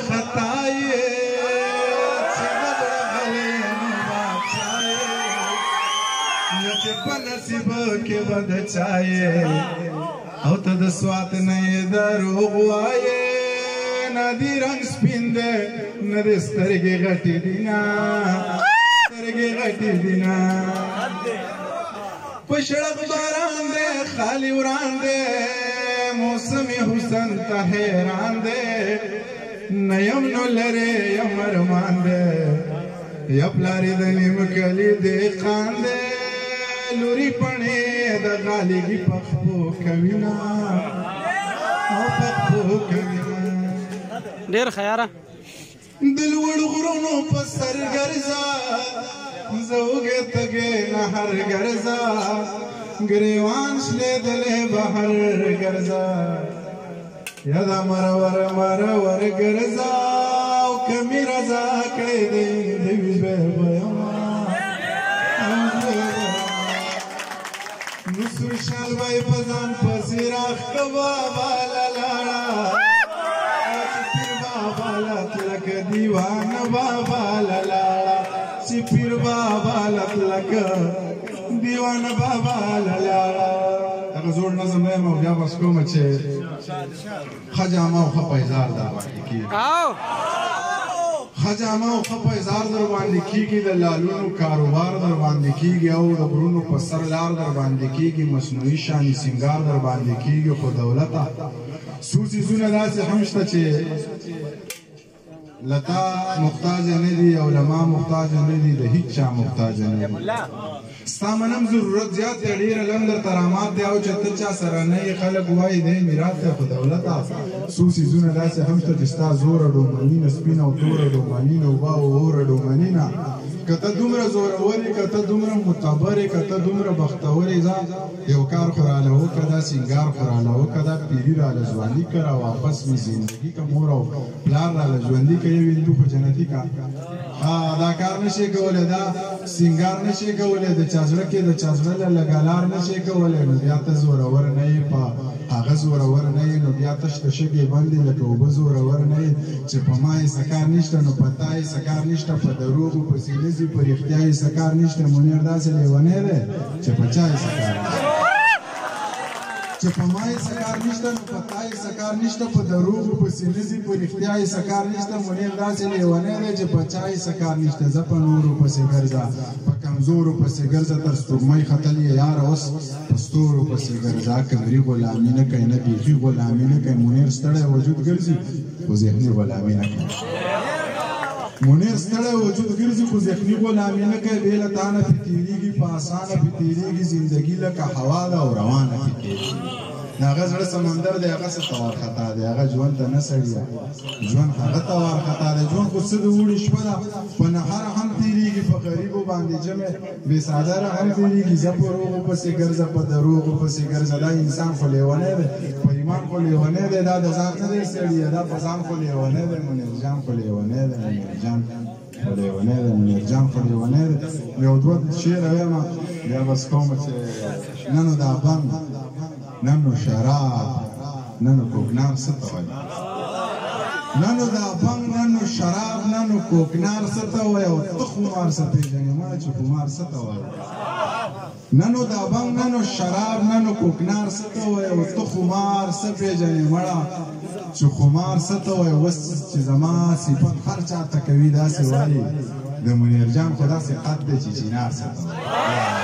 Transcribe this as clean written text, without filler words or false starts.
خطائے نصیب کے بد چاہیے او تا د سوات نئی دروغ وایے ندی رنگ سپین دے ندی سترگی غٹی دینا پشڑک باران دے خالی وران دے موسم حسن تا حیران دے نیم نو لرے یم ارمان دے یپلاری دنیم کلی دے خان دے لوری پنے دا غالی گی پخپو کوینا ډیر خیاره دلوڑ غرونو پسر گرزا زوگے تگے نہر گرزا گریوان شلے دلے بحر گرزا یادا مرور گرزا کمی رزا کڑے دیوی بے بیما نسو شال بائی پزان پسیراخ کبابا للاڑا چپیر بابا لطلق دیوان بابا للاڑا چپیر بابا لطلق دیوان بابا للاڑا اگر زور نظم ہے میں بیا بس کو مچے خجامہ و خپایزار دا باندی کی خجامہ و خپایزار در باندی کی گی در لالونو کاروبار در باندی کی گی او در برونو پسر لار در باندی کی گی مصنوعی شانی سنگار در باندی کی گی خود دولتا سوسی زونه داسی همشتا چه لتا محتاج ندی علماء محتاج ندی ده هیچ چا محتاج ندی ستامنم ضرورت زیاد تڑیر لندر ترامات دیاو چتر چا سرانه خلق وائی ده میرات ده خود دولتا سوسی زونه داسی همشتا جستا زور دومنین سپین او دور دومنین او باو اور دومنین کتا دومره زوروری کتا دومره متبری کتا دومره بختوری زا یو کار خوراله ہو کدا سنگار خوراله ہو کدا پیری راله جوانی کرا واپس می زندگی کا مورو پلار راله جواندی که یو اندو خو جنتی کا دا کار نشی کوله دا سنگار نشی کوله دا چازرکی دا چازرل لگالار نشی کوله نو بیاتا زورور نئی پا آغا زورور نئی نو بیاتش تشگی بندی لکه اوبا زورور نئی چه پا مای سکار نشتا نو پتای سکار نشتا پا دروغو پسیلزی پر اختیای سکار نشتا منیر دا سے لیوانه ده چه پا چای سکار نشتا چه پا مای سکار نشتا نو پتای سکار نشتا پا دروغو پسیلزی پر اختیای سکار نشتا منیر دا سے لیوانه ده چه پا چای سکار نشتا زپا نورو پسی گرزا پا کمزورو پسی گرزا تر سترمای خطلی یار اوس پستورو پسی گرزا کمری غلامی نکای نبیخی غلامی نکای منیر ستڑے وجود گرزی و ذہنی غلامی نکای منیر ستڑے وجود گرزی خو ذہنی غلامی نکای بیلتانا پی تیریگی پاسانا پی تیریگی زندگی لکا حوالا و روانا پی تیریگی ناغا زڑ سمندر دے آغا سے توار خطا دے آغا جوان تا نسڑیا جوان آغا توار خطا دے جوان خود صد اوڑی شپدا پنہار ہم تیریگی پا غریبو باندی جمع بے سادر ہم تیریگی زپ روغو پسی گرزا پا دروغو پسی گرزا دا انسان خو لیوانے دے پا ایمان خو لیوانے دے دا دزان ندے سڑیا دا پسان خو لیوانے دے منیر جان خو لیوانے دے منیر جان خو لیوانے دے منیر جان خو لیوانے دے یو دوت شیر اویما یا بس کوم چه ننو دا بند ننو شراب ننو کوکنار ستوئی ننو دا بنگ ننو شراب ننو کوکنار ستوئی او تخمار سپی جنگی مانا چو خمار ستوئی ننو دا بنگ ننو شراب ننو کوکنار ستوئی او تخمار سپی جنگی مانا چو خمار ستوئی وست چی زمان صفت خرچا تکوی دا سی والی دا منیر جان خدا سی قد دے چی چینار ستوئی